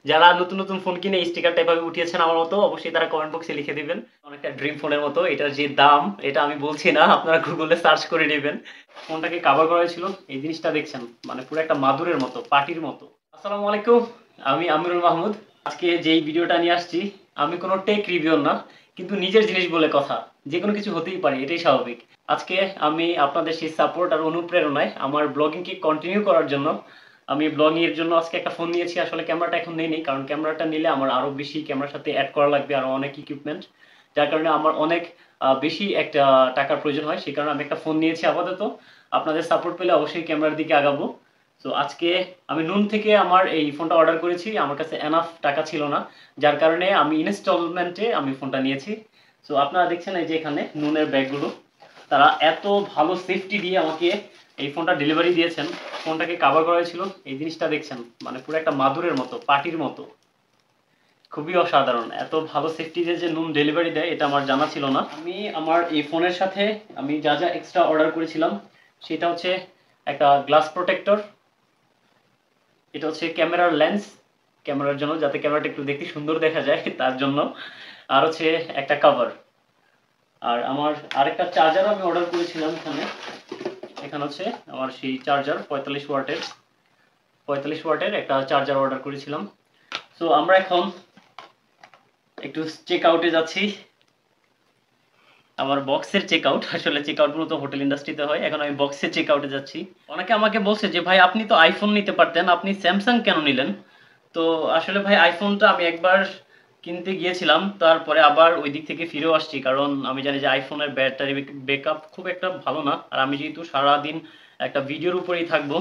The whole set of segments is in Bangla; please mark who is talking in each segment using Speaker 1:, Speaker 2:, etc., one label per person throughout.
Speaker 1: যারা নতুন নতুন ফোন কিনে স্টিকারটা এভাবে উঠিয়েছেন আমার মতো, অবশ্যই তারা কমেন্ট বক্সে লিখে দিবেন। অনেকটা ড্রিম ফোনের মতো। এটার যে দাম এটা আমি বলছি না, আপনারা গুগলে সার্চ করে নেবেন। ফোনটাকে কাভার করা ছিল, এই জিনিসটা দেখছেন, মানে পুরো একটা মাদুরের মতো, পার্টির মতো। আসসালামু আলাইকুম, আমি আমিরুল মাহমুদ। আজকে যেই ভিডিওটা নিয়ে আসছি, আমি কোনো টেক রিভিউর না, কিন্তু নিজের জিনিস বলে কথা, যে কোনো কিছু হতেই পারে, এটাই স্বাভাবিক। আজকে আমি আপনাদের সেই সাপোর্ট আর অনুপ্রেরণায় আমার ব্লগিংকে কন্টিনিউ করার জন্য আমি ব্লগিং এর জন্য আজকে একটা ফোন নিয়েছি। আসলে ক্যামেরাটা এখন নেই, কারণ ক্যামেরাটা নিলে আমার আরো বেশি ক্যামেরার সাথে অ্যাড করা লাগবে, আরো অনেক ইকুইপমেন্ট, যার কারণে আমার অনেক বেশি একটা টাকার প্রয়োজন হয়। সেই কারণে আমি একটা ফোন নিয়েছি আপাতত। আপনাদের সাপোর্ট পেলে অবশ্যই ক্যামেরার দিকে আগাবো। তো আজকে আমি নুন থেকে আমার এই ফোনটা অর্ডার করেছি। আমার কাছে এনাফ টাকা ছিল না, যার কারণে আমি ইনস্টলমেন্টে আমি ফোনটা নিয়েছি। তো আপনারা দেখছেন এই যে এখানে নুনের ব্যাগগুলো, তারা এত ভালো সেফটি দিয়ে আমাকে এই ফোনটা ডেলিভারি দিয়েছেন। ফোনটাকে কাভার করা ছিল, এই জিনিসটা দেখছেন, মানে পুরো একটা মাদুরের মতো, পার্টির মতো, খুবই অসাধারণ। এত ভালো সেফটি দিয়ে যে নুন ডেলিভারি দেয় এটা আমার জানা ছিল না। আমি আমার এই ফোনের সাথে আমি যা যা এক্সট্রা অর্ডার করেছিলাম সেটা হচ্ছে একটা গ্লাস প্রোটেক্টর, এটা হচ্ছে ক্যামেরার লেন্স, ক্যামেরার জন্য, যাতে ক্যামেরাটা একটু দেখতে সুন্দর দেখা যায় তার জন্য, আর হচ্ছে একটা কভার। আর আমার আরেকটা চার্জার আমি অর্ডার করেছিলাম এখানে। এখানে হচ্ছে আমার সেই চার্জার 45 ওয়াটের একটা চার্জার অর্ডার করেছিলাম। সো আমরা এখন একটু চেক আউটে যাচ্ছি। আমার বক্সের চেক আউট, আসলে চেক আউট মূলত হোটেল ইন্ডাস্ট্রিতে হয়, এখন আমি বক্সের চেক আউটে যাচ্ছি। অনেকে আমাকে বলছে যে ভাই আপনি তো আইফোন নিতে পারতেন, আপনি স্যামসাং কেন নিলেন? তো আসলে ভাই আইফোনটা আমি একবার কিনতে গিয়েছিলাম, তারপরে আবার ওই দিক থেকে ফিরেও আসছি, কারণ আমি জানি যে আইফোনের ব্যাটারি ব্যাকআপ খুব একটা ভালো না, আর আমি যেহেতু সারাদিন একটা ভিডিওর উপরেই থাকবো,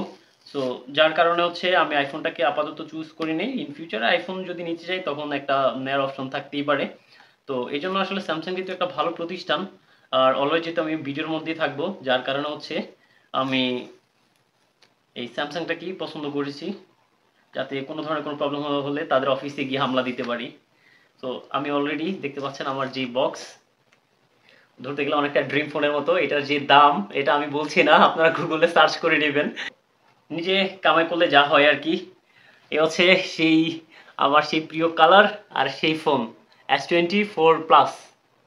Speaker 1: সো যার কারণে হচ্ছে আমি আইফোনটাকে আপাতত চুজ করি নেই। ইন ফিউচারে আইফোন যদি নিতে চাই তখন একটা নেয়ার অপশন থাকতেই পারে। তো এই জন্য আসলে স্যামসাং কিন্তু একটা ভালো প্রতিষ্ঠান, আর অলওয়েজ যেহেতু আমি ভিডিওর মধ্যেই থাকবো, যার কারণে হচ্ছে আমি এই স্যামসাংটাকেই পছন্দ করেছি, যাতে কোনো ধরনের কোনো প্রবলেম হলে তাদের অফিসে গিয়ে হামলা দিতে পারি। তো আমি অলরেডি দেখতে পাচ্ছেন আমার যে বক্স, ধরতে গেলে অনেকটা ড্রিম ফোনের মতো। এটার যে দাম এটা আমি বলছি না, আপনারা গুগলে সার্চ করে নেবেন। নিজে কামাই করলে যা হয় আর কি। এ হচ্ছে সেই আমার সেই প্রিয় কালার আর সেই ফোন S24 প্লাস।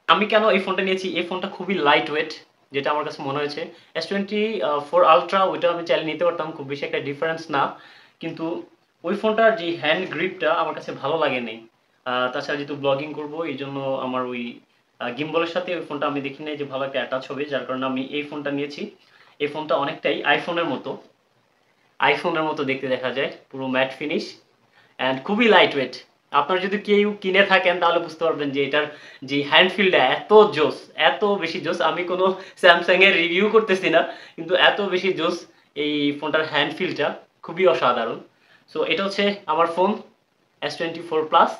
Speaker 1: আমি কেন এই ফোনটা নিয়েছি, এই ফোনটা খুবই লাইট ওয়েট, যেটা আমার কাছে মনে হয়েছে। S24 আলট্রা ওইটা আমি চাইলে নিতে পারতাম, খুব বেশি একটা ডিফারেন্স না, কিন্তু ওই ফোনটার যে হ্যান্ড গ্রিপটা আমার কাছে ভালো লাগে নেই। তাছাড়া যেহেতু ব্লগিং করবো এই জন্য আমার ওই গিম্বলের সাথে ওই ফোনটা আমি দেখি নাই যে ভালো একটা অ্যাটাচ হবে, যার কারণে আমি এই ফোনটা নিয়েছি। এই ফোনটা অনেকটাই আইফোনের মতো দেখতে দেখা যায়, পুরো ম্যাট ফিনিশ অ্যান্ড খুবই লাইট ওয়েট। আপনারা যদি কেউ কিনে থাকেন তাহলে বুঝতে পারবেন যে এটার যে হ্যান্ড ফিলটা এত জোস, এত বেশি জোস। আমি কোনো স্যামসাং এর রিভিউ করতেছি না, কিন্তু এত বেশি জোস এই ফোনটার হ্যান্ড ফিলটা, খুবই অসাধারণ। সো এটা হচ্ছে আমার ফোন S24 প্লাস।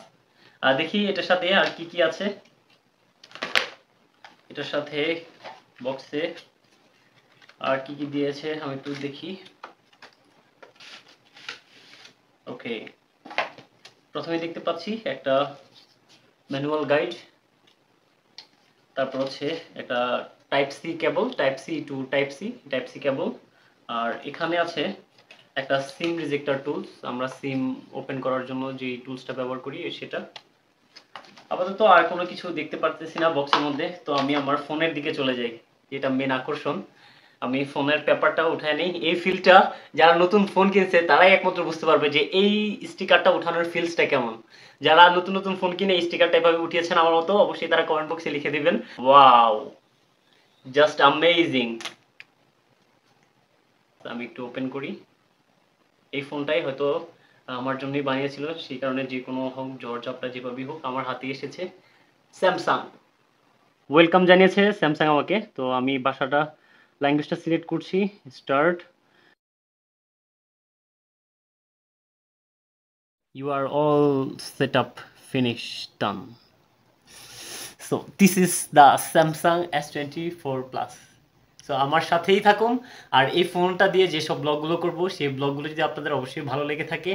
Speaker 1: দেখি এটার সাথে আর কি কি আছে। এটার সাথে বক্সে আর কি কি দিয়েছে আমি একটু দেখি। ওকে, প্রথমে দেখতে পাচ্ছি একটা ম্যানুয়াল গাইড, তারপর হচ্ছে একটা type C cable, type C cable, আর এখানে আছে একটা সিম রিজেক্টর টুলস, আমরা সিম ওপেন করার জন্য যে টুলসটা ব্যবহার করি সেটা। আপাতত আর কোনো কিছু দেখতে পারতেছি না বক্সের মধ্যে, তো আমি আমার ফোনের দিকে চলে যাই, যেটা মেন আকর্ষণ। আমি ফোনের পেপারটা উঠায় নিই। এই ফিলটা যারা নতুন ফোন কিনছে তারাই একমাত্র বুঝতে পারবে যে এই স্টিকারটা উঠানোর ফিলসটা কেমন। যারা নতুন নতুন ফোন কিনে এই স্টিকারটা এভাবে উঠিয়েছেন আমার মতো, অবশ্যই তারা কমেন্ট বক্সে লিখে দিবেন। Wow, just amazing. আমি একটু ওপেন করি। এই ফোনটাই হয়তো আমার জন্যই বানিয়েছিল, সেই কারণে যে কোনো হোক, ঝড়-ঝাপটা যেভাবেই হোক আমার হাতে এসেছে স্যামসাং। ওয়েলকাম জানিয়েছে স্যামসাং আমাকে। তো আমি ভাষাটা, ল্যাঙ্গুয়েজটা সিলেক্ট করছি, start. You are all set up, finished, done. So this is the Samsung S24 Plus. So আমার সাথেই থাকুন, আর এই ফোনটা দিয়ে যেসব ব্লগগুলো করব সেই ব্লগগুলো যদি আপনাদের অবশ্যই ভালো লেগে থাকে,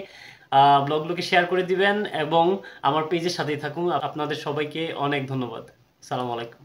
Speaker 1: ব্লগগুলোকে শেয়ার করে দিবেন এবং আমার পেজের সাথেই থাকুন। আপনাদের সবাইকে অনেক ধন্যবাদ। সালাম আলাইকুম।